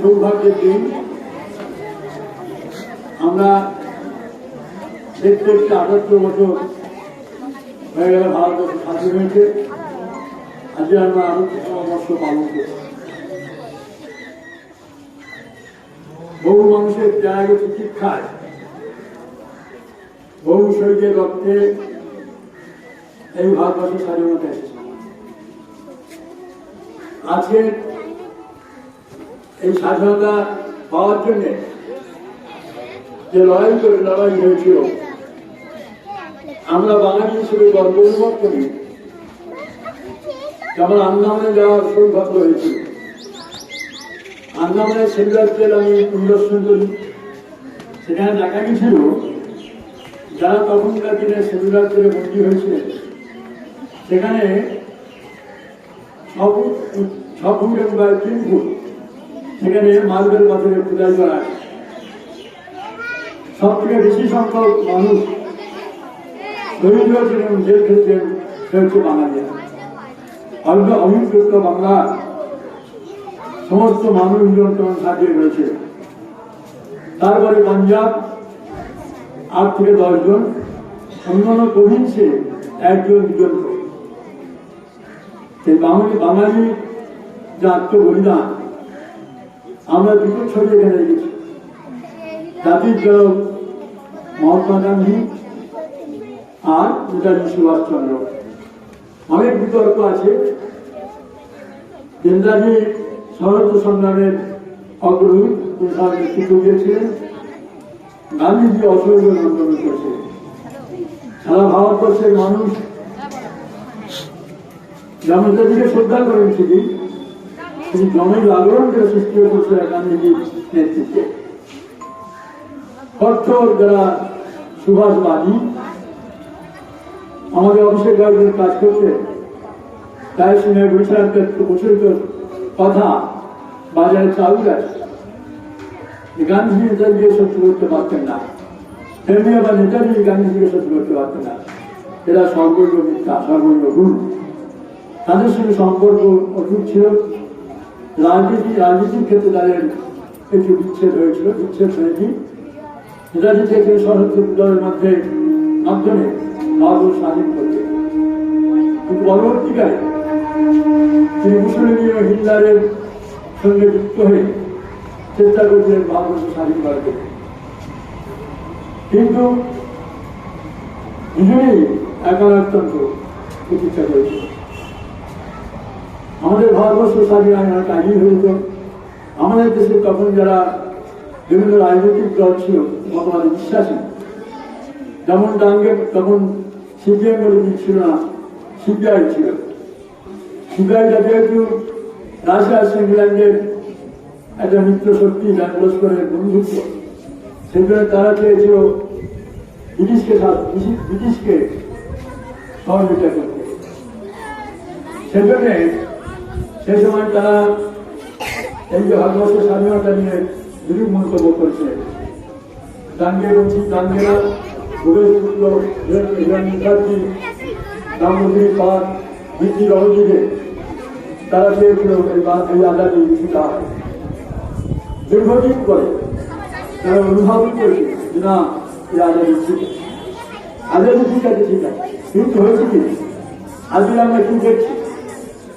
সৌভাগ্যের দিন আমরা দেখতে দেখতে ৭৮ বছর হয়ে গেল ভারতবর্ষ স্বাধীন হয়েছে। আজকে আমরা আরো নববর্ষ পালন করছি। বহু মানুষের ত্যাগ ও প্রতীক্ষায়, বহু শহীদের রক্তে এই ভারতবর্ষের স্বাধীনতা এসেছে। আজকে এই স্বাধীনতা পাওয়ার জন্য যে লড়াই হয়েছিল, আমরা বাঙালি হিসেবে গর্ব অনুভব করি। যেমন আন্দামানে যাওয়ার সৌভাগ্য হয়েছিল। আন্দামানের সেলুলারদের আমি পরিদর্শন করি। সেখানে দেখা গেছিল যারা তখনকার দিনে সেলুলারদের বন্দী হয়েছিলেন, সেখানে 6 ফুট এবং 3 ফুট সেখানে মার্বেল পাথরে খোদাই করা আছে। সব থেকে বেশি সংখ্যক মানুষ শহীদ হয়েছেন এবং জেল খেয়েছেন সে হচ্ছে বাঙালিরা। অভিযুক্ত বাংলা সমস্ত মানুষ নিয়ন্ত্রণ সাজিয়ে রয়েছে। তারপরে পাঞ্জাব 8 থেকে 10 জন, অন্যান্য প্রভিন্সে 1 জন 2 জন। সেই বাঙালি যে আত্মবলিদান আমরা দুটো ছবি এখানে রেখেছি। জাতির জনক মহাত্মা গান্ধী আর নেতাজি সুভাষচন্দ্র। অনেক বিতর্ক আছে। নেতাজি স্বরাজ্য সংগ্রামের অগ্রদূত নেতৃত্ব দিয়েছিলেন, গান্ধীজি অসহযোগ আন্দোলন করেছিলেন। সারা ভারতবর্ষের মানুষ যেমন নেতাজিকে শ্রদ্ধা করেন, তিনি জনের আগ্রহকে সৃষ্টি করছে গান্ধীজির নেতৃত্বে। কঠোর যারা সুভাষবাদী আমাদের অফিসের গাড়িদের কাজ করতে, তাই শুনে বলছিলাম প্রচলিত কথা বাজারে চালু আছে। গান্ধীজি নেতাজিকে শত্রু করতে পারতেন না, তেমনি আবার নেতাজি গান্ধীজিকে শত্রু করতে পারতেন না। এরা সর্বৈব মিথ্যা, সর্বৈব ভুল। তাদের সঙ্গে সম্পর্ক অটুট ছিল। রাজনীতির ক্ষেত্রে তাদের একটু বিচ্ছেদ হয়েছিল। বিচ্ছেদ হয়নি। নেতাজি থেকে সশস্ত্র দলের মাধ্যমে ভারত স্বাধীন করতে, কিন্তু পরবর্তীকালে তিনি মুসলিম ও হিটলারের সঙ্গে যুক্ত হয়ে চেষ্টা করছিলেন ভারতবর্ষ স্বাধীন করতে। কিন্তু দুজনেই একাত্মন্ত প্রতীক্ষা করেছিল। আমাদের ভারতবর্ষ স্বাধীন অনেক আগেই হয়েছিল। আমাদের দেশে তখন যারা বিভিন্ন রাজনৈতিক দল ছিল মতবাদে বিশ্বাসী, যেমন তখন সিপিএম বলে ছিল না, সিপিআই ছিল। সিপিআইটা যেহেতু রাশিয়া ইংল্যান্ডের একটা মিত্র শক্তি, পরস্পরের বন্ধুত্ব, সেখানে তারা চেয়েছিল ব্রিটিশকে সহযোগিতা করতে। সেজন্য সেই সময় তারা এই যে ভারতবর্ষের স্বাধীনতা নিয়ে বিরূপ মন্তব্য করছে। গান্ধীরা মুখার্জি, রামমন্দির পাঠ, বৃদ্ধির অভিযোগে তারা চেয়েছিল এই আজাদি ছুটা হয়। দীর্ঘদিন করে তারা অনুভব করেছে যে না, এই আজাদি ঠিক আছে, আজাদি ঠিক আছে, ঠিক আছে। কিন্তু হয়েছে কি, আজকে আমরা কি দেখছি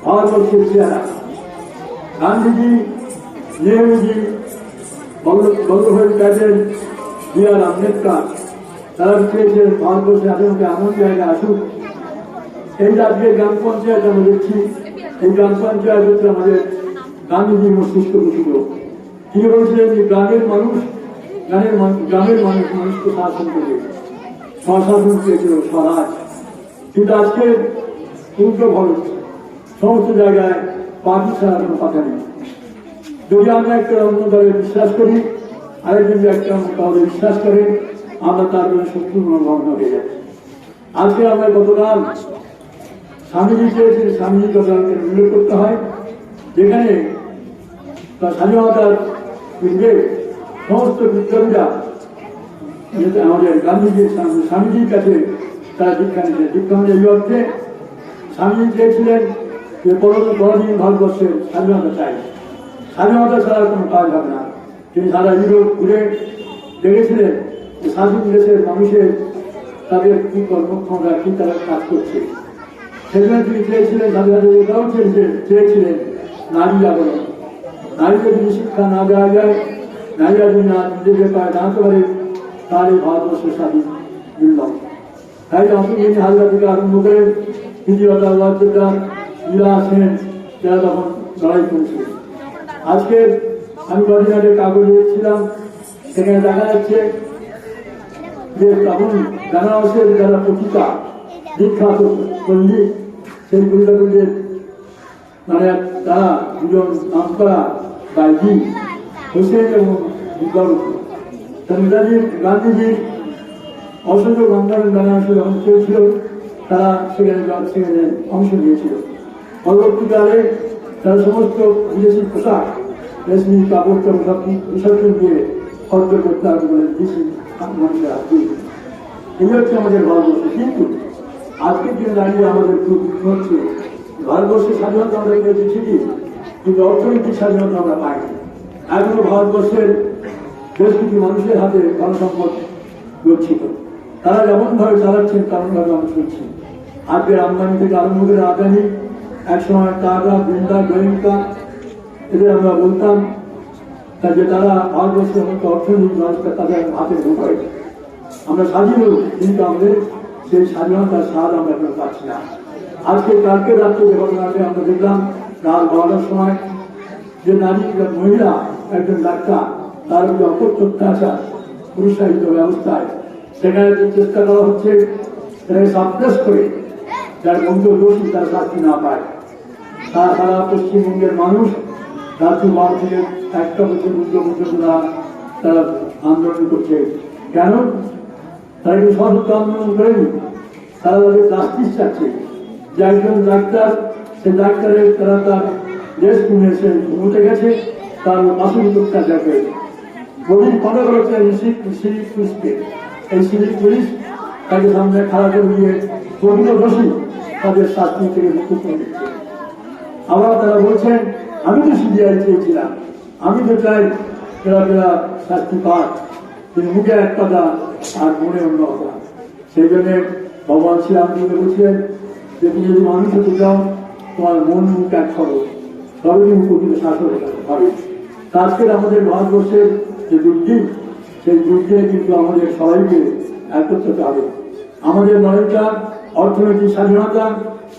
ভারতবর্ষের চেহারা। গান্ধীজি, নেহরুজি, বল্লভভাই প্যাটেল, বি আর আম্বেদকর তারা চেয়েছে ভারতবর্ষে আসামকে এমন জায়গায় আসুক। এই যে আজকে গ্রাম পঞ্চায়েত আমরা দেখছি, এই গ্রাম পঞ্চায়েত হচ্ছে আমাদের গান্ধীজির মস্তিষ্ক ছিল। তিনি বলছিলেন যে গ্রামের মানুষ মানুষকে শাসন করবে, স্বশাসন চেয়েছিল, স্বরাজ। কিন্তু আজকে উল্টো ভরত, সমস্ত জায়গায় পার্টি ছাড়া কোনো কথা নেই। যদি আমরা একটা অন্য দলে বিশ্বাস করি, আরেকজন যে একটা অন্য দলে বিশ্বাস করে, আমরা তার জন্য শত্রু মনোভাবন হয়ে যাচ্ছি। আজকে আমরা গতকাল স্বামীজি চেয়েছেন, স্বামীজির কথা উল্লেখ করতে হয়, যেখানে তার স্বাধীনতার যুগে সমস্ত বিদ্যার্থীরা আমাদের গান্ধীজির স্বামীজির কাছে তারা দীক্ষা নিয়েছে। দীক্ষা নিয়ে এই অর্থে স্বামীজি চেয়েছিলেন যে পরদিন ভারতবর্ষের স্বাধীনতা চাই, স্বাধীনতা ছাড়া কোনো কাজ হবে না। তিনি সারা ইউরোপ ঘুরে দেখেছিলেন যে স্বাধীন দেশের মানুষের তাদের কি কর্মক্ষমতা, কি তারা কাজ করছে। সেজন্য তিনি চেয়েছিলেন, সাথে সাথে এটাও চেয়েছিলেন নারী জাগরণ। নারীকে যদি শিক্ষা না দেওয়া যায়, নারীরা যদি না নিজেদের পায়ে দাঁড়াতে পারে, তাহলে ভারতবর্ষের স্বাধীন দুর্লভ। তাই অসুবিধ হালদা থেকে আরম্ভ করে বিজয়তা ওয়াদ্দার লীলা সেন, যারা তখন লড়াই করেছিল। আজকে আমি কদিন আগে কাগজ দেখছিলাম, সেখানে দেখা যাচ্ছে যে তখন বেনারসের যারা পত্রিকা বিখ্যাত পল্লী, সেই পল্লীদের মানে তারা দুজন নাম করা গান্ধী হোসেন এবং গান্ধীজির অসহযোগ আন্দোলন বেনারসে যখন চলছিল, তারা সেখানে অংশ নিয়েছিল। পরবর্তীকালে তারা সমস্ত বিদেশি পোশাক, রেশমি কাপড় সব বিসর্জন দিয়ে খরচ করতে হবে বলে দেশি মানুষেরা। এই হচ্ছে আমাদের ভারতবর্ষ। কিন্তু আজকের দিনে দাঁড়িয়ে আমাদের খুব হচ্ছে ভারতবর্ষের স্বাধীনতা আমরা পেয়েছি ঠিকই, কিন্তু অর্থনৈতিক স্বাধীনতা আমরা পাইনি। এখনো ভারতবর্ষের বেশ কিছু মানুষের হাতে ধনসম্পদ গচ্ছিত, তারা যেমনভাবে চালাচ্ছেন তেমনভাবে আমরা চলছি। আজকের আম্বানি থেকে আরম্ভ করে আদানি, একসময় টাটা, বিড়লা, গোয়েঙ্কা, এদের আমরা বলতাম যে তারা ভারতবর্ষের মতো অর্থনৈতিক ব্যবস্থা তাদের হাতে ঢোকায়। আমরা স্বাধীন হই, কিন্তু আমাদের সেই স্বাধীনতার স্বাদ আমরা এখন পাচ্ছি না। আজকে কালকে রাত্রে যে ঘটনাতে আমরা দেখলাম, রাত 12টার সময় যে নারী মহিলা একজন ডাক্তার, তার উপরে অপত্যাচার, পুরুষায়িত ব্যবস্থায় সেখানে চেষ্টা করা হচ্ছে সেটাকে সাপ্রেস করে যার বন্ধু দোষী তার শাস্তি না পায়। তারা সারা পশ্চিমবঙ্গের মানুষ রাত্রি 12 থেকে 1টা পর্যন্ত তারা আন্দোলন করছে। কেন? তারা কিন্তু সশস্ত্র আন্দোলন করেনি, তারা তাদের জাস্টিস চাচ্ছে। যে একজন ডাক্তার, সে ডাক্তারের তারা তার দেশ কিনে এসে ঘুমোতে গেছে, তার আসল অত্যাচার করেছে। গভীর মনে করেছে সিভিক পুলিশকে, এই সিভিক পুলিশ তাকে সামনে খাড়া করে দিয়ে গভীর দোষী তাদের শাস্তি থেকে মুক্ত করে দিচ্ছে। আবার তারা বলছেন, আমি তো সিবিআই চেয়েছিলাম, আমি তো চাই এরা শাস্তি পাক, কিন্তু মুখে এক কথা আর মনে অন্য কথা। সেই জন্যে ভগবান শ্রীরামচন্দ্র বলছিলেন যে তুমি যদি মানুষ হতে চাও, তোমার মন মুখ এক করো, তবে তুমি প্রকৃত শাসক হবে। আজকের আমাদের ভারতবর্ষের যে দুর্দিন, সেই দুর্দিনে কিন্তু আমাদের সবাইকে একত্রিত হবে। আমাদের লড়াইটা অর্থনৈতিক স্বাধীনতা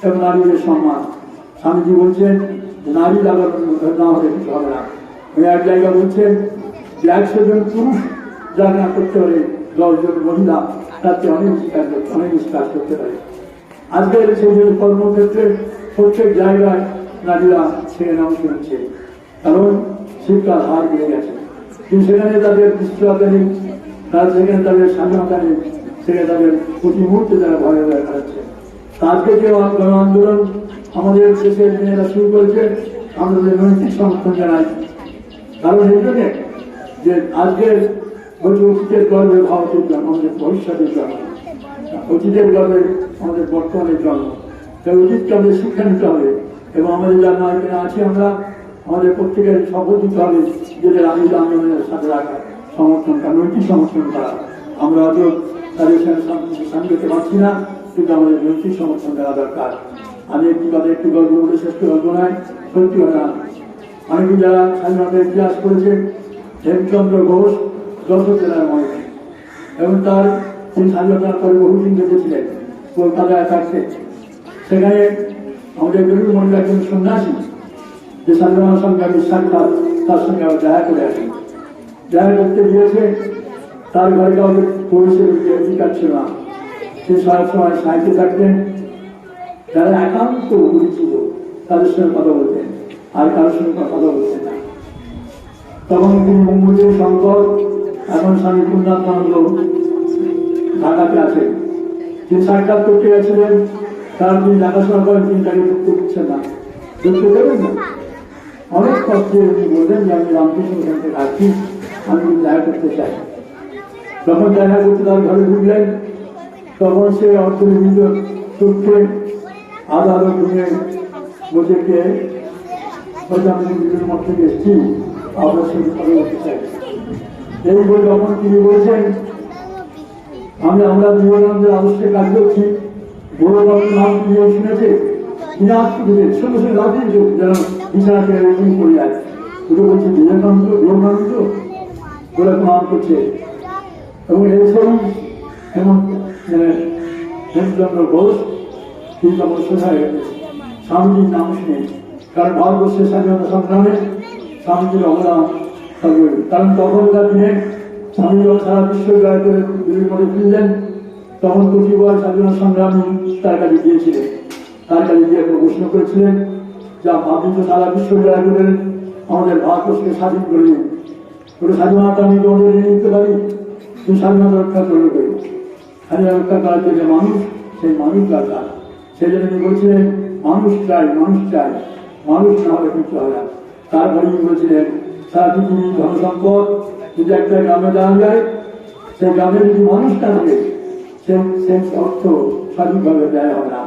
এবং নারীদের সম্মান। স্বামীজি বলছেন নারী জাগরণ না হলে কিছু হবে না। উনি এক জায়গায় বলছেন যে 100 জন পুরুষ যা না করতে পারে 10 জন মহিলা তাতে অনেক বেশি কাজ করতে পারে। আজকের সেই জন্য কর্মক্ষেত্রে প্রত্যেক জায়গায় নারীরা সেখানে অংশ নিচ্ছে, কারণ শিক্ষার হার বেড়ে গেছে। কিন্তু সেখানে তাদের নিশ্চয়তা নেই, তারা সেখানে তাদের স্বাধীনতা নেই, সেখানে তাদের প্রতি মুহূর্তে তারা ভয়ে ভয়ে খাচ্ছে। আজকে যে গণ আন্দোলন আমাদের দেশের মেয়েরা শুরু করেছে, আমাদের নৈতিক সমর্থন জানাই। কারণ এই জন্যে যে আজকের অতীতের গর্বে ভারতের জন্ম, আমাদের ভবিষ্যতের জন্ম, অতীতের গর্বে আমাদের বর্তমানের জন্ম। তাই অতীতকে আমাদের শিক্ষা নিতে হবে এবং আমাদের যারা এখানে আছি আমরা, আমাদের প্রত্যেকের শপথ দিতে হবে যেটা আমি আন্দোলনের সাথে রাখা, সমর্থন করা, নৈতিক সমর্থন করা। আমরা হয়তো তাদের সঙ্গে সামনে পারছি না, কিন্তু আমাদের নৈতিক সমর্থন দেওয়া দরকার। আমি একটি গল্প বলে শেষ গল্প নয়, সত্যি কথা। অনেকে যারা স্বাধীনতার ইতিহাস করেছে, হেমচন্দ্র ঘোষ যশোর জেলার মহিলা, এবং তার তিনি স্বাধীনতার পরে বহুদিন বেঁচেছিলেন কলকাতায় থাকতে। সেখানে আমাদের বেলুর মন্দির একজন সন্ন্যাসী যে স্বাধীনতা সংগ্রামী সাক্ষাৎ তার সঙ্গে আবার দেখা করে আসেন। দেখা করতে গিয়েছে, তার ঘরে কাউকে পরিষের অধিকার ছিল না। সে সব সময় সাহিত্যে থাকতেন, যারা একান্ত পরিচিত তাদের সঙ্গে কথা বলতেন, আর কারোর সঙ্গে কথা বলতেন না। তখন তিনি মুম্বইয়ের শঙ্কর, এখন স্বামী পূর্ণানন্দ ঢাকাতে আছেন। তিনি সাক্ষাৎ করতে গেছিলেন, তার তিনি দেখাশোনা করেন, তিনি তাকে ঢুকতে দিচ্ছেন না, ঢুকতে দেবেন না। অনেক কষ্টে উনি বললেন যে আমি রামকৃষ্ণ সেনকে রাখছি, আমি দেখা করতে চাই। যখন দেখা করতে তার ঘরে ঢুকলেন, তখন সে অর্থনীতি চোখে আধা আলো ঘুমিয়ে বসে গিয়ে আমি বিভিন্ন মঠ থেকে এসেছি, আপনার সঙ্গে কথা বলতে চাই। এই বই যখন তিনি বলছেন আমরা বিবেকানন্দের আদর্শে কাজ করছি, গৌরবাবুর নাম তিনি শুনেছে, তিনি আত্মীয় সঙ্গে সঙ্গে রাতেই যেন বিছানা থেকে এরকম করে যায়। ওটা বলছে বিবেকানন্দ বলে প্রমাণ করছে। এবং এসেই এমন হেমচন্দ্র ঘোষ তিনি তখন সোজা হয়ে গেছে স্বামীজির নাম শুনে, কারণ ভারতবর্ষের স্বাধীনতা সংগ্রামে স্বামীজির অবদান থাকবে। কারণ তখনকার দিনে স্বামী যখন সারা বিশ্ববিদ্যালয় করে করে ফিরলেন, তখন প্রতিবার স্বাধীনতা সংগ্রামী তার কাছে গিয়েছিলেন, তার কাছে গিয়ে প্রশ্ন করেছিলেন যা আপনি তো সারা বিশ্ববিদ্যালয় করে আমাদের ভারতবর্ষকে স্বাধীন করলেন, ওটা স্বাধীনতা আমি তোমাদের নিতে পারি, তুমি স্বাধীনতা রক্ষা করবে করি। স্বাধীনতা রক্ষা করার জন্য মানুষ, সেই মানুষ দরকার। সেই জন্য তিনি বলছিলেন মানুষ চাই, মানুষ চাই, মানুষ না হলে কিছু হয় না। তারপরে বলছিলেন সারা পৃথিবীর ধনসম্পদ যদি একটা গ্রামে দেওয়া যায়, সেই গ্রামে যদি মানুষ না থাকে সেই অর্থ সঠিকভাবে দেয় হবে না।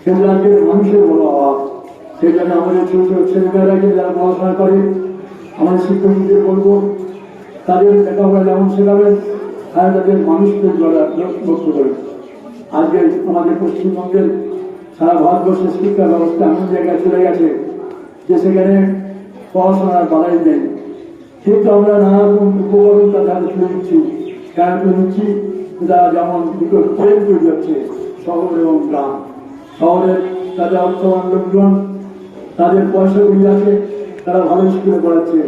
সেগুলো আজকে মানুষের বড় অভাব। সেই জন্য আমাদের ছোট ছোট ছেলেমেয়েরাকে যারা পড়াশোনা করে, আমাদের শিক্ষকদের বলবো তাদের লেখাপড়া যেমন শেখাবেন, আর তাদের মানুষকে লক্ষ্য করি। আজকে আমাদের পশ্চিমবঙ্গের সারা ভারতবর্ষের শিক্ষা ব্যবস্থা এমন জায়গায় চলে গেছে যে সেখানে পড়াশোনার বাড়াই নেই, কিন্তু আমরা নানা রকম উপকরণ তাদের তুলে দিচ্ছি। কেন তুলে দিচ্ছি? তারা যেমন দুটো ট্রেন তৈরি হচ্ছে শহর এবং গ্রাম। শহরের তাদের অর্থবান লোকজন, তাদের পয়সাগুলি আছে, তারা ভালো স্কুলে পড়াচ্ছে,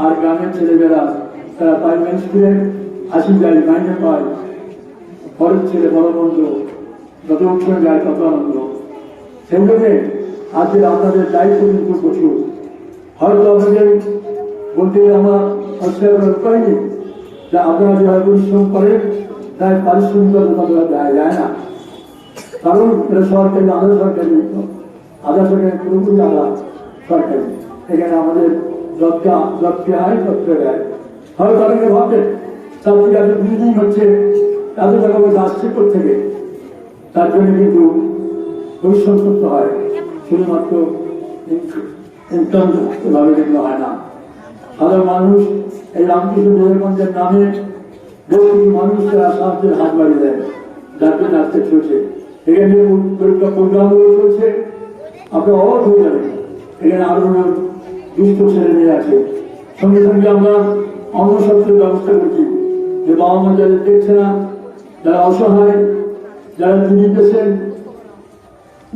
আর গ্রামের ছেলেমেয়েরা তারা প্রাইমারি স্কুলে 80 যায়, মাইনে পায়, ঘরের ছেলে বড় বন্ধ, যত উৎসবে যায় তত আনন্দ। সেই জন্যে আজকে আপনাদের দায়িত্ব কিন্তু প্রচুর। হয়তো আপনাদের বলতে আমার অস্বীকার করেনি যে আপনারা যেভাবে পরিশ্রম করেন তাই পারিশ্রমিকতা দেওয়া যায় না, কারণ এটা সরকারি, আধা সরকারি, আধা সরকারি পুরোপুরি আধা সরকারি। এখানে আমাদের যত্কে হয় তত্ত্বে দেয়। হয়তো অনেকে ভাবছেন তার থেকে এত বিল্ডিং হচ্ছে, এত টাকা পয়সা আসছে থেকে, তার জন্য কিন্তু পরিশ্রম করতে হয়, শুধুমাত্র ইনকাম ভাবে কিন্তু হয় না। সাধারণ মানুষ এই রামকৃষ্ণ বিবেকানন্দের নামে বেশ কিছু মানুষ তারা সাহায্যের হাত বাড়িয়ে দেয়, যার জন্য আজকে চলছে। এখানে পরীক্ষা প্রোগ্রামগুলো চলছে, আপনি অবাক হয়ে যাবেন। এখানে আরো দুস্থ ছেলে মেয়ে আছে, সঙ্গে সঙ্গে আমরা অন্নশস্ত্রের ব্যবস্থা করছি, যে বাবা মা যাদের দেখছে না, যারা অসহায়, যারা টিভি পেশেন্ট,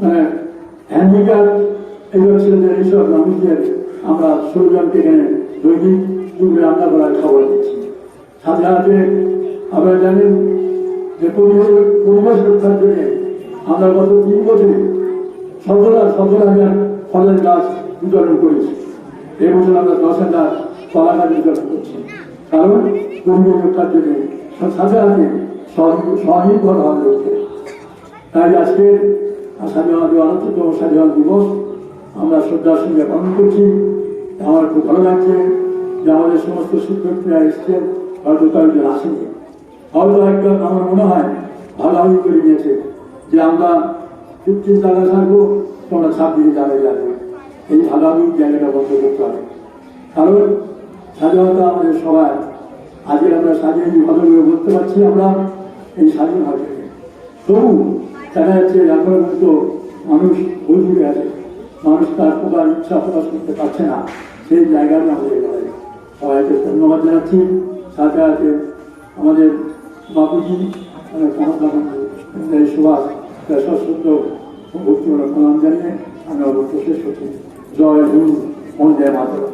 মানে হ্যান্ডিক্যাপ, এইসব ছেলেদের এইসব মানুষদের আমরা 16 জনকে এখানে দৈনিক দুপুরে রান্না করার খাবার দিচ্ছি। সাথে সাথে আপনারা জানেন যে পরিবেশ রক্ষার জন্য আমরা গত 3 বছরে 17,000 ফলের গাছ বিতরণ করেছি। এবছর আমরা 10,000 কলা গাছ বিতরণ করছি, কারণ পরিবেশ রক্ষার জন্য সাথে সাথে স্বনির্ভর হওয়ার লক্ষ্যে। তাই আজকে স্বাধীনতা ৭৮তম স্বাধীনতা দিবস আমরা শ্রদ্ধার সঙ্গে পালন করছি। আমার খুব ভালো লাগছে যে আমাদের সমস্ত শিক্ষকরা এসছেন, হয়তো কয়েকজন আসেনি, হয়তো একজন আমার মনে হয় ভালোভাবে করে নিয়েছে যে আমরা 15 জায়গা থাকবো, তোমরা 26 জায়গায় যাবে। এই ভালোভাবে জায়গাটা বন্ধ করতে হবে, কারণ স্বাধীনতা আমাদের সবার। আজকে আমরা স্বাধীন ভালোভাবে বলতে পারছি, আমরা এই স্বাধীন হবে। তবু দেখা যাচ্ছে এখন কিন্তু মানুষ ভুল ঘুরে আছে, মানুষ তার প্রকার ইচ্ছা প্রকাশ করতে পারছে না, সেই জায়গাটা আমাদের লড়াই। সবাইকে ধন্যবাদ জানাচ্ছি। সাথে সাথে আমাদের বাপুজি সুভাষ সশ্রদ্ধ ভক্তিমূলক প্রণাম জানিয়ে আমি অবশ্য শেষ করছি। জয় গুরু বন্দে মাতরম।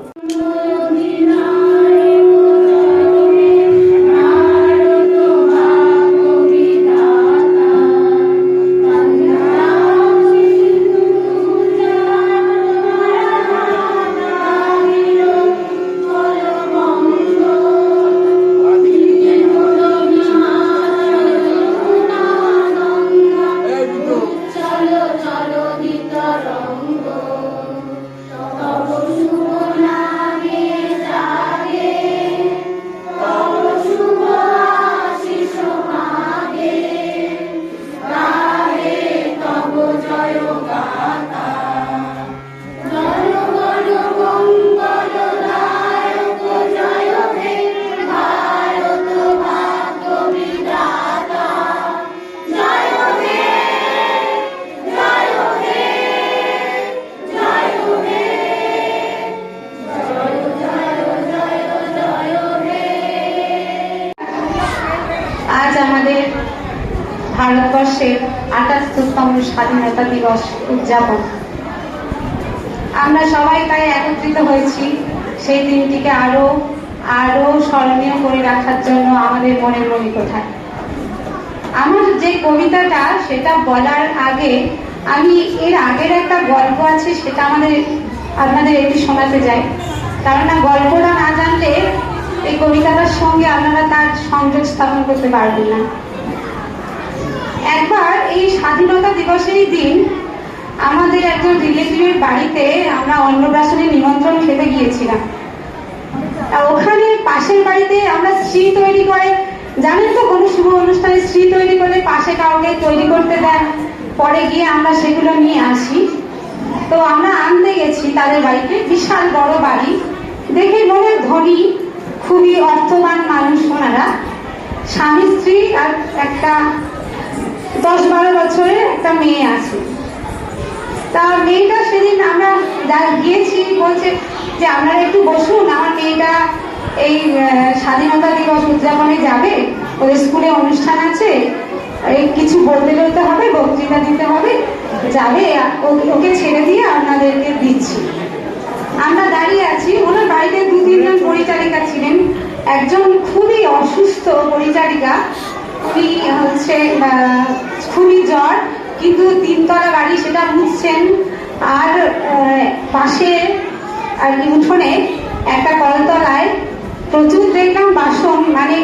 আজ আমাদের ভারতবর্ষের ৭৮তম স্বাধীনতা দিবস উদযাপন। আমরা সবাই তাই একত্রিত হয়েছি সেই দিনটিকে আরো স্মরণীয় করে রাখার জন্য আমাদের মনের মণিকোঠায়। আমার যে কবিতাটা সেটা বলার আগে আমি এর আগের একটা গল্প আছে সেটা আপনাদের একটু শোনাতে যাই, কারণ গল্পটা না জানলে এই কবিতাটার সঙ্গে আপনারা তার সংযোগ স্থাপন করতে পারবেন না। একবার এই স্বাধীনতা দিবসের দিন আমাদের একজন রিলেটিভের বাড়িতে আমরা অন্নপ্রাশনের নিমন্ত্রণ খেতে গিয়েছিলাম। ওখানে পাশের বাড়িতে আমরা শ্রী তৈরি করে, জানেন তো কোনো শুভ অনুষ্ঠানে শ্রী তৈরি করে পাশে কাউকে তৈরি করতে দেন, পরে গিয়ে আমরা সেগুলো নিয়ে আসি। তো আমরা আনতে গেছি তাদের বাড়িতে, বিশাল বড় বাড়ি, দেখে মনে ধনী, খুবই অর্থবান মানুষ ওনারা, স্বামী স্ত্রী আর একটা ১০-১২ বছরের একটা মেয়ে আছে। তা মেয়েটা সেদিন আমরা গিয়েছি, বলছে যে আপনারা একটু বসুন, আমার মেয়েটা এই স্বাধীনতা দিবস উদযাপনে যাবে, ওদের স্কুলে অনুষ্ঠান আছে, এই কিছু বলতে হবে, বক্তৃতা দিতে হবে, যাবে, ওকে ছেড়ে দিয়ে আপনাদেরকে দিচ্ছি। আমরা দাঁড়িয়ে আছি, ওনার বাড়িতে ২-৩ জন পরিচারিকা ছিলেন। একজন খুবই অসুস্থ পরিচারিকা, উনি খুবই জ্বর, কিন্তু ৩তলা বাড়ি, সেটা মুছছেন। আর পাশে আর উঠোনে একটা কলতলায় প্রচুর দেখলাম বাসন, মানে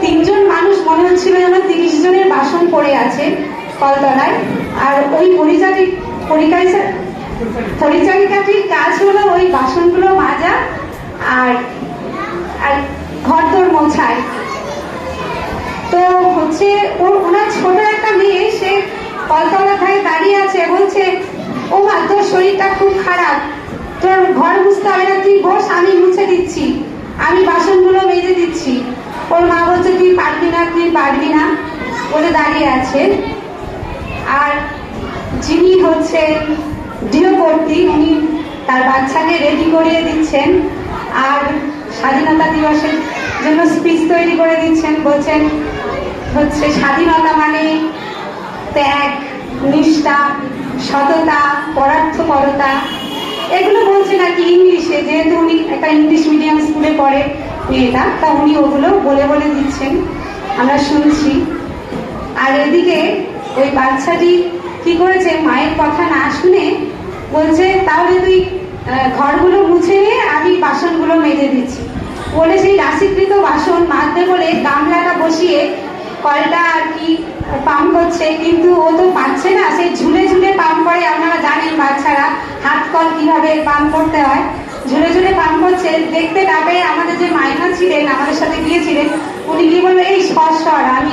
৩ জন মানুষ মনে হচ্ছিল যেন ৩০ জনের বাসন পড়ে আছে কলতলায়। আর ওই পরিচারিকাটির কাজ হলো ওই বাসনগুলো মাজা আর ঘরদোর মোছায়। তো ওনার ছোট একটা মেয়ে, সে কলতলা থেকে দাঁড়িয়ে আছে, বলছে, ও মা, তোর শরীরটা খুব খারাপ, তোর ঘর মুছতে হবে না, তুই বস, আমি মুছে দিচ্ছি, আমি বাসনগুলো মেজে দিচ্ছি। ওর মা বলছে, তুই পারবি না বলে দাঁড়িয়ে আছে। আর যিনি গৃহকর্ত্রী, উনি তার বাচ্চাকে রেডি করিয়ে দিচ্ছেন আর স্বাধীনতা দিবসের জন্য স্পিচ তৈরি করে দিচ্ছেন। বলছেন স্বাধীনতা মানে ত্যাগ, নিষ্ঠা, সততা, পরার্থপরতা, এগুলো বলছে নাকি ইংলিশে, যেহেতু উনি একটা ইংলিশ মিডিয়াম স্কুলে পড়ে মেয়েটা, তা উনি ওগুলো বলে দিচ্ছেন, আমরা শুনছি। আর এদিকে ওই বাচ্চাটি কি করেছে, মায়ের কথা না শুনে বলছে, তাহলে তুই ঘরগুলো মুছে নিয়ে আমি বাসনগুলো মেজে দিচ্ছি বলে সেই রাশিকৃত বাসন মাজতে বলে গামলাটা বসিয়ে কলটা আর কি পাম্প করছে, কিন্তু ও তো পাচ্ছে না, সেই ঝুলে ঝুলে পাম্প করে। আপনারা জানেন বাচ্চারা হাত কল কিভাবে পাম্প করতে হয়, ঝুলে ঝুলে পাম্প করছে। দেখতে না পেয়ে আমাদের যে মাইনা ছিলেন, আমাদের সাথে গিয়েছিলেন, উনি কি বললো, এই সর, আমি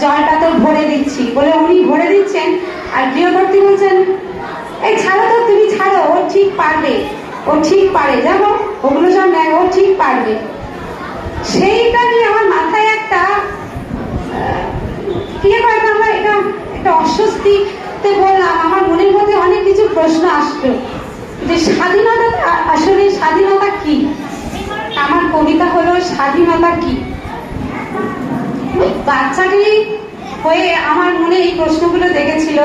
জলটা তো ভরে দিচ্ছি বলে উনি ভরে দিচ্ছেন। আর গৃহকর্ত্রী বলছেন, এই ছাড়ো তো, তুমি ছাড়ো, ও ঠিক পারে, যাবো ওগুলো সব নেয়, ও ঠিক পারবে। সেইটা নিয়ে আমার মাথায় একটা আমরা এটা একটা অস্বস্তিতে বললাম, আমার মনের মধ্যে অনেক কিছু প্রশ্ন আসলো যে আসলে স্বাধীনতা কি। আমার কবিতা হলো স্বাধীনতা কি। বাচ্চাটি হয়ে আমার মনে এই প্রশ্নগুলো দেখেছিল,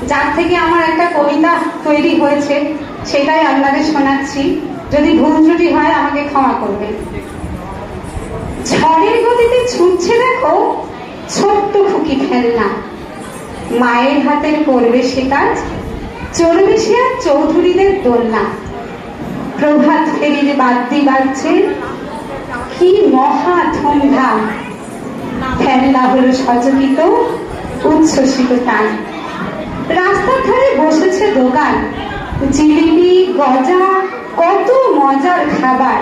যার থেকে আমার একটা কবিতা তৈরি হয়েছে, সেটাই আপনাদের শোনাচ্ছি। যদি ভুল ত্রুটি হয় আমাকে ক্ষমা করবেন। ঝড়ের গতিতে ছুটছে দেখো ছোট্ট খুকি ফেলনা, মায়ের হাতের করবে সে কাজ, চড়বে সে আর চৌধুরীদের দোলনা। প্রভাত ফেরির বাদ্যি বাজছে, কি মহা ধুমধাম, ফেলনা হলো সচকিত উচ্ছ্বসিত টান। রাস্তার ধারে বসেছে দোকান, জিলিপি গজা কত মজার খাবার,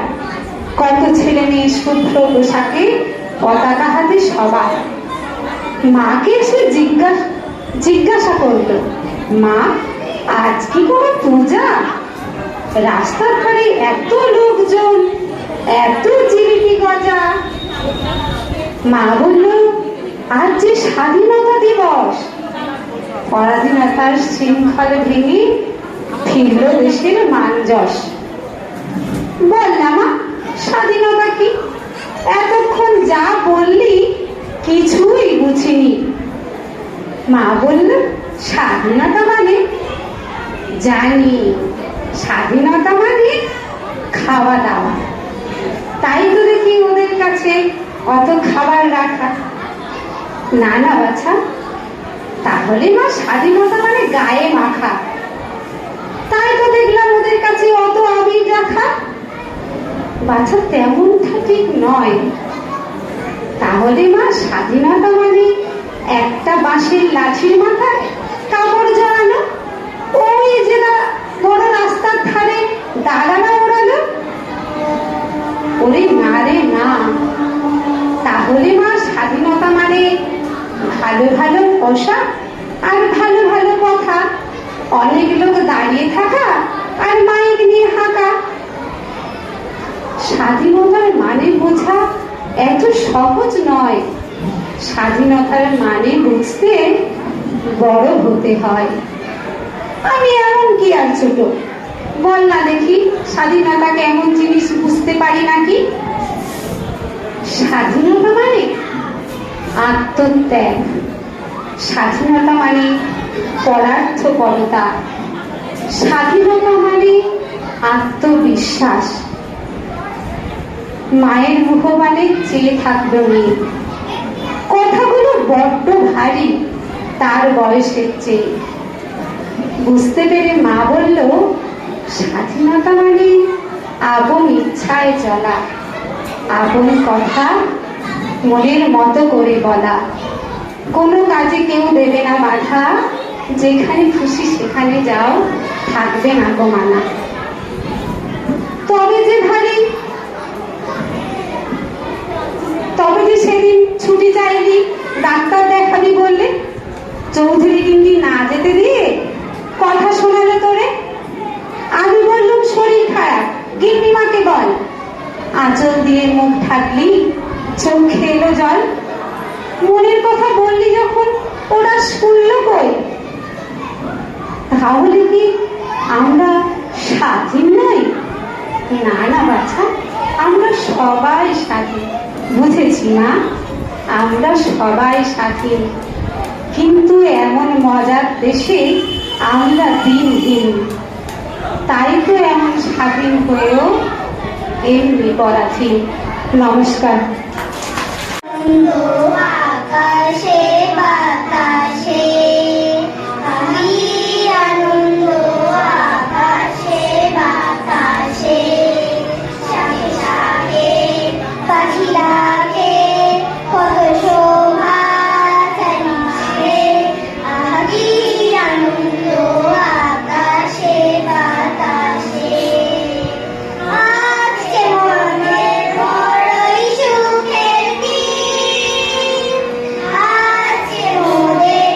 কত ছেলে মেয়ে শুভ্র পোশাকে পতাকা হাতে সবার। মাকে এসে জিজ্ঞাসা করলো, মা আজ কি কোনো পূজা? রাস্তার ধারে এত লোকজন, এত জিলিপি গজা। মা বলল, আজ যে স্বাধীনতা দিবস, পরাধীনতার শৃঙ্খল ভেঙে ফিরল দেশের মান যশ। বললাম, মা স্বাধীনতা কি? এতক্ষণ যা বললি কিছুই বুঝিনি। মা বলল, স্বাধীনতা মানে? জানি, স্বাধীনতা মানে খাওয়া দাওয়া। তাই তো দেখি ওদের কাছে অত খাবার রাখা। না না বাছা, তাহলে মা স্বাধীনতা মানে গায়ে মাখা। তাই তো দেখলাম ওদের কাছে অত আবির রাখা। বাছা তেমনটা ঠিক নয়। তাহলে মা স্বাধীনতা মানে একটা বাঁশের লাঠির মাথায় কাপড় জড়ানো, ওই যে বড় রাস্তার ধারে দাঁড়ানো ওড়ালো? ওরে না রে না, তাহলে মা স্বাধীনতা মানে ভালো ভালো পোশাক আর ভালো ভালো কথা, অনেক লোক দাঁড়িয়ে থাকা আর মাইক নিয়ে হাঁকা। স্বাধীনতার মানে বোঝা এত সহজ নয়। স্বাধীনতার মানে বুঝতে বড় হতে হয়। আমি এমন কি আর ছোট? বল না দেখি, স্বাধীনতা কেমন জিনিস বুঝতে পারি নাকি? স্বাধীনতা মানে আত্মত্যাগ, স্বাধীনতা মানে পরার্থপরতা, স্বাধীনতা মানে আত্মবিশ্বাস। মায়ের মুখবাণে চেয়ে থাকলো মেয়ে, কথাগুলো বড্ড ভারী তার বয়সের চেয়ে। বুঝতে পেরে মা বলল, স্বাধীনতা মানে আপন ইচ্ছায় চলা, আপন কথা মনের মতো করে বলা, কোনো কাজে কেউ দেবে না বাধা, যেখানে খুশি সেখানে যাও, থাকবে না গো মানা। তবে যে সেদিন ছুটি চাইলি, ডাক্তার দেখাবি বললে, চৌধুরী কিন্তু না যেতে দিয়ে কথা শোনালো তোরে। আমি বললাম শরীর খারাপ, গিন্নিমাকে বল। আঁচল দিয়ে মুখ ঢাকলি, চোখে এলো জল। মনের কথা বললি যখন ওরা শুনল কই? তাহলে কি আমরা স্বাধীন নই? না না বাছা, আমরা সবাই স্বাধীন। বুঝেছি না, আমরা সবাই স্বাধীন, কিন্তু এমন মজার দেশে আমরা দিনহীন। তাই তো এমন স্বাধীন হয়েও এমনি পরাধীন। নমস্কার। আকাশে বাতাসে আমি আনন্দ, আকাশে বাতাসে শাকে শাকে পাখি ডাকে, কত শোভা চারিদিকে আমি আনন্দ, আকাশে বাতাসে। আজকে মনের বড়ই সুখের দিন, আজকে মোদের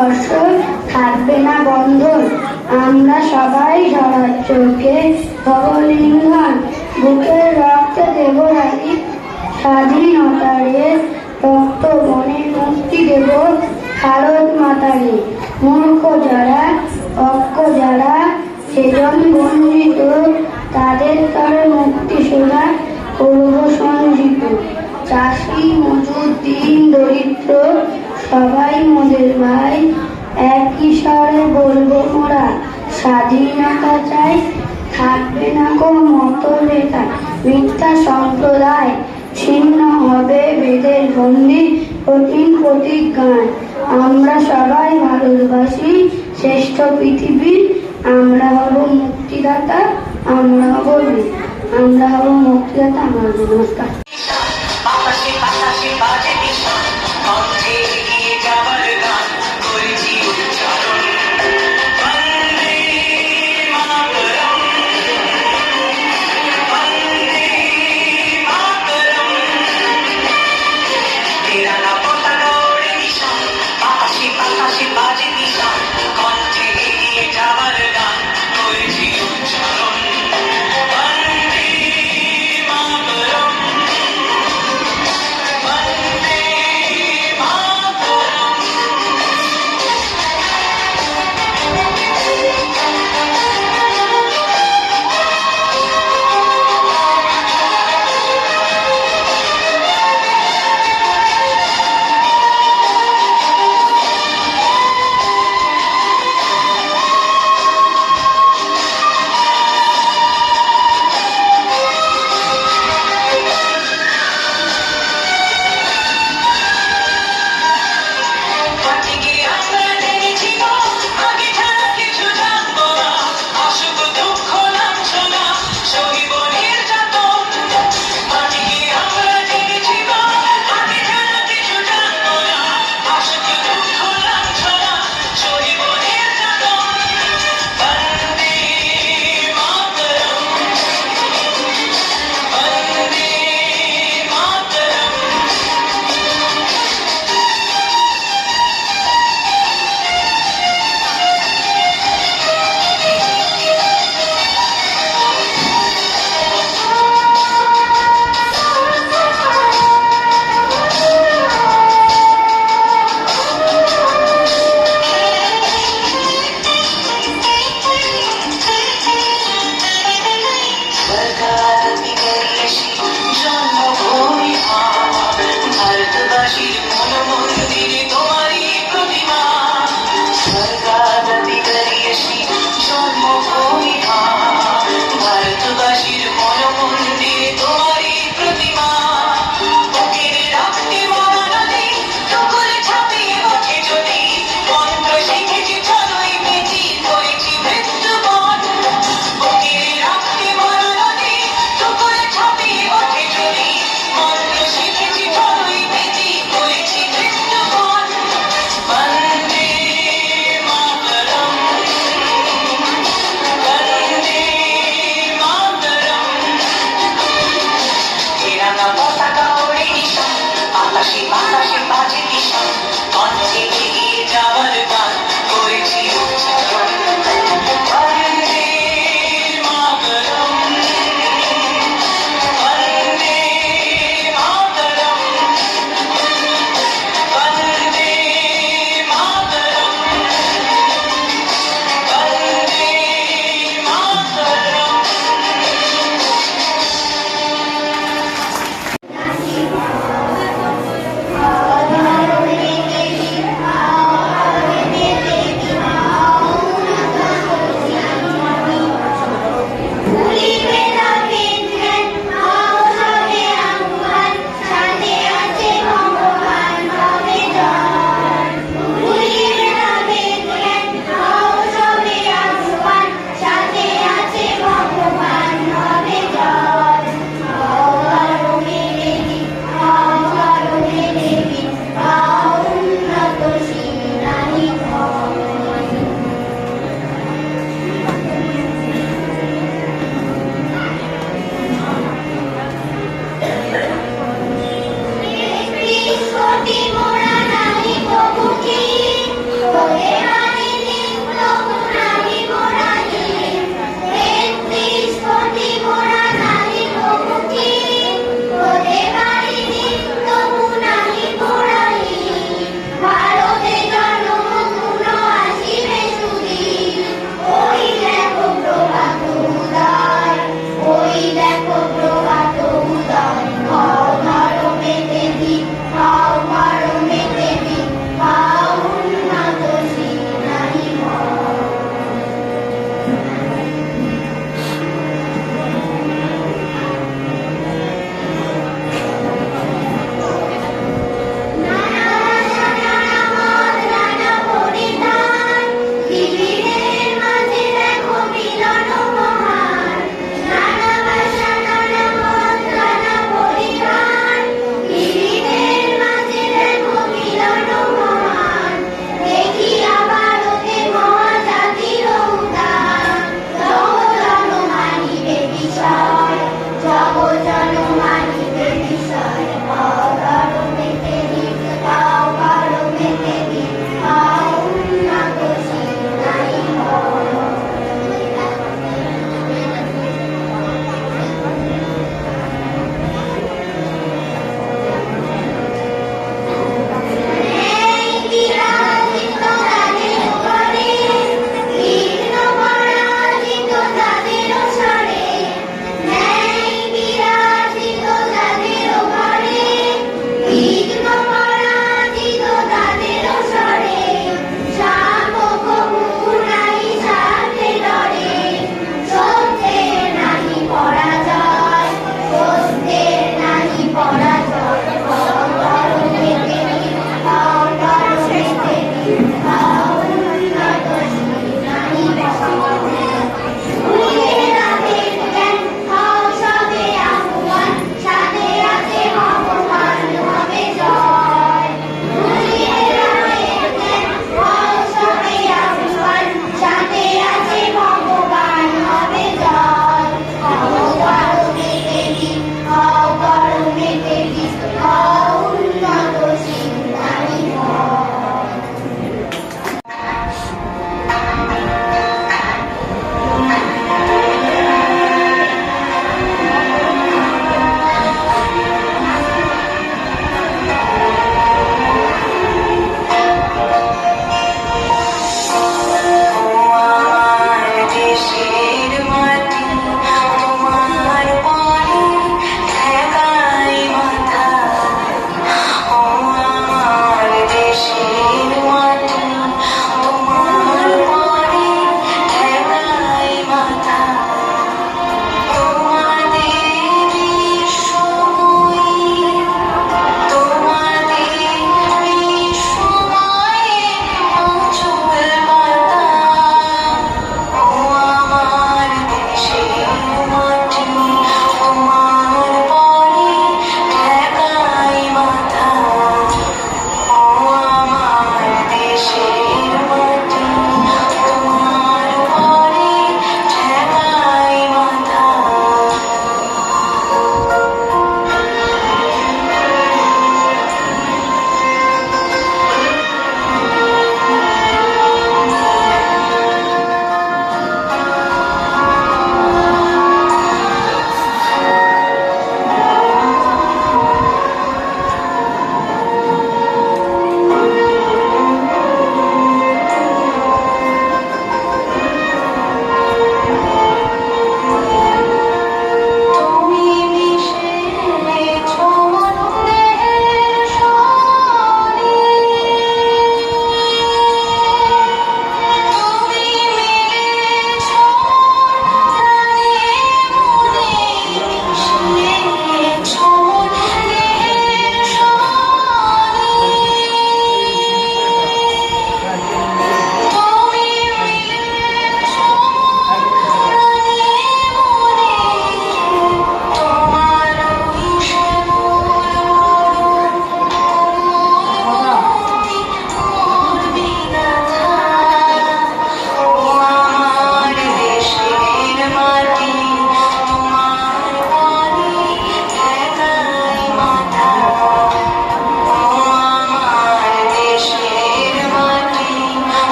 ভারতবর্ষ থাকবে না বন্ধন। আমরা সবাই সবার চোখে ভবলিঙ্গন, বুকের রক্তে দেব রানী স্বাধীনতারে, রক্ত বনে মুক্তি দেব ভারত মাতারে। মূর্খ যারা, অজ্ঞ যারা, সেজন বঞ্চিত, তাদের তরে মুক্তি সোজা করব সঞ্চিত। চাষি মজুর দিন দরিদ্র সবাই মোদের ভাই, একই স্বরে বলবো মোরা স্বাধীনতা চাই। থাকবে না কো মতভেদ, মিথ্যা সম্প্রদায়, ছিন্ন হবে বেদের বন্দি কঠিন প্রতিজ্ঞায়। আমরা সবাই ভারতবাসী, শ্রেষ্ঠ পৃথিবীর, আমরা হব মুক্তিদাতা, আমরা হব বীর। আমরা হব মুক্তিদাতা, আমরা হব। নমস্কার। বাতাসে বাতাসে বাজে নিশান, কণ্ঠে এগিয়ে যাবার গান করেছি উচ্চারণ। বন্দে মাতরম, বন্দে মাতরম। তেরাঙ্গা পতাকা ওড়ে নিশান, বাতাসে বাতাসে বাজে নিশান, কণ্ঠে এগিয়ে যাবার গান করেছি উচ্চারণ। বন্দে মাতরম।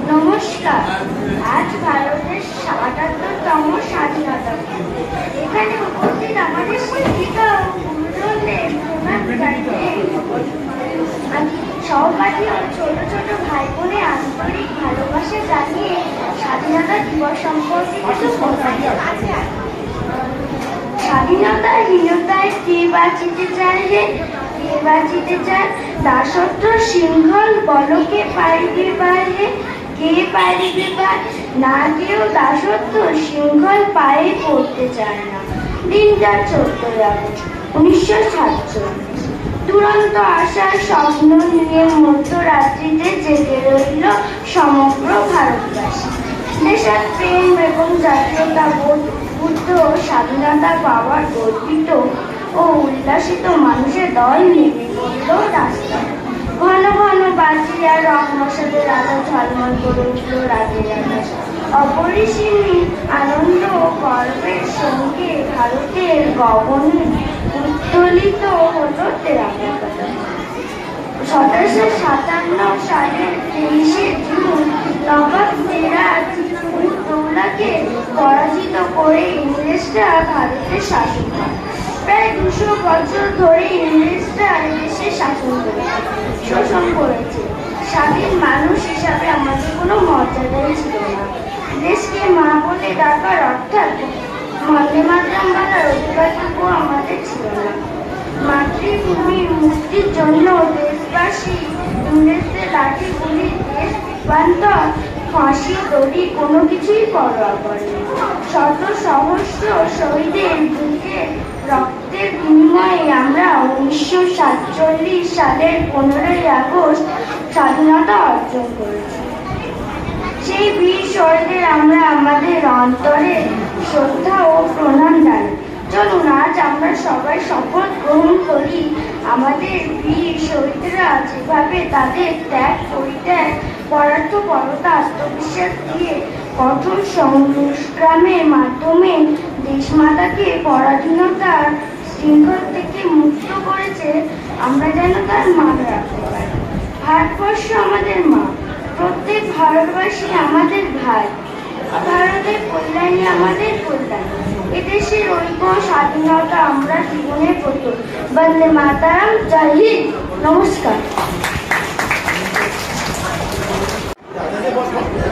নমস্কার। আজ ভারতের ৭৭তম স্বাধীনতা দিবস। এখানে উপস্থিত আমাদের শিক্ষিকা ও গুরুজনদের প্রণাম জানিয়ে আমি সহপাঠী ও ছোট ছোট ভাই বোনের আন্তরিক ভালোবাসা জানিয়ে স্বাধীনতা দিবস সম্পর্কে কিছু বলতে চাই। স্বাধীনতাহীনতায় কে বাঁচিতে চায় রে, কে বাঁচিতে চায়? দাসত্ব শৃঙ্খল বলকে পাইবে বাইরে, কে পারিবে বা? না কেউ দাসত্ব শৃঙ্খল পায়ে পড়তে চায় না। দিনটা 14ই আগস্ট 1947। দুরন্ত আশার স্বপ্ন নিয়ে মধ্যরাত্রিতে জেগে রইল সমগ্র ভারতবাসী। দেশের প্রেম এবং জাতীয়তা বোধ উদ্বুদ্ধ স্বাধীনতা পাওয়ার গর্বিত ও উল্লাসিত মানুষের দল নেমে পড়ল রাস্তায়। ঘন ঘন বাজি আর রং মশালের আলো ঝলমল করে উঠল রাতের আকাশ। অপরিসীম আনন্দ ও গর্বের সঙ্গে ভারতের গগনে উত্তোলিত হল তেরঙ্গা পতাকা। 1757 সালের 23শে জুন নবাব সিরাজ উদ্দৌলাকে পরাজিত করে ইংরেজরা ভারতের শাসন করে। প্রায় 200 বছর ধরে ইংরেজরা দেশে শাসন করেছে, শোষণ করেছে। স্বাধীন মানুষ হিসাবে হিসাবে আমাদের কোনো মর্যাদাই ছিল না। দেশকে মা বলে ডাকার অর্থাৎ বন্দে মাতরম বলার অধিকারটুকু আমাদের ছিল না। মাতৃভূমির মুক্তির জন্য দেশবাসী ইংরেজদের লাঠি গুলি, দেশ রূপান্তর, ফাঁসি, দড়ি কোনো কিছুই পরোয়া করেনি। শত সহস্র শহীদের বুকে রক্তের বিনিময়ে আমরা 1947 সালের 15ই আগস্ট স্বাধীনতা অর্জন করেছি। সেই বীর শহীদদের আমরা আমাদের অন্তরে শ্রদ্ধা ও প্রণাম জানাই। চলুন আজ আমরা সবাই শপথ গ্রহণ করি, আমাদের বীর শহীদরা যেভাবে তাদের ত্যাগ, পরিত্যাগ, পরার্থপরতা, আত্মবিশ্বাস দিয়ে কঠোর সংগ্রামের মাধ্যমে দেশমাতাকে পরাধীনতার শৃঙ্খল থেকে মুক্ত করেছে, আমরা যেন তার মান রাখতে পারি। ভারতবর্ষ আমাদের মা, প্রত্যেক ভারতবাসী আমাদের ভাই, ভারতের কল্যাণী আমাদের কল্যাণ। এদেশের ঐক্য, স্বাধীনতা আমরা জীবনে প্রত্যয়। বন্দে মাতরম, জয় হিন্দ, নমস্কার।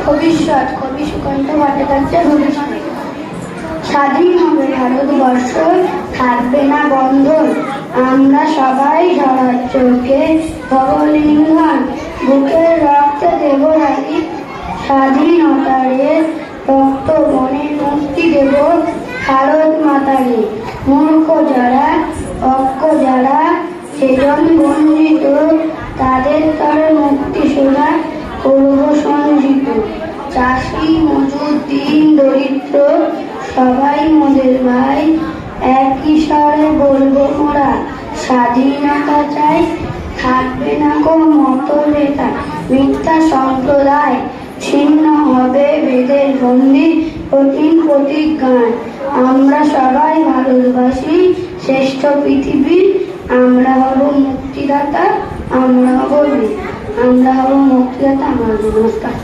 ভবিষ্যৎ, কবি সুকান্ত ভট্টাচার্যের ভবিষ্যৎ। স্বাধীন হবে ভারতবর্ষ, থাকবে না বন্ধন, আমরা সবাই ঝরার চোখে ভবলিঙ্গন, বুকের রক্তে দেব রানী, স্বাধীনতারে রক্ত বনে মুক্তি দেব ভারত মাতারে। মূর্খ যারা, অজ্ঞ যারা, সেজন বঞ্চিত, তাদের তরে মুক্তি সোনা করব সঞ্চিত। চাষি, মজুর, দিন দরিদ্র, সবাই মোদের ভাই, একই স্বরে বলবো মোরা, স্বাধীনতা চাই, থাকবে না কো মতভেদ, মিথ্যা সম্প্রদায়, ছিন্ন হবে বেদের বন্দি, কঠিন প্রতিজ্ঞান। আমরা সবাই ভারতবাসী, শ্রেষ্ঠ পৃথিবীর, আমরা হব মুক্তিদাতা, আমরা হব মুক্তিদাতা। আমার নমস্কার।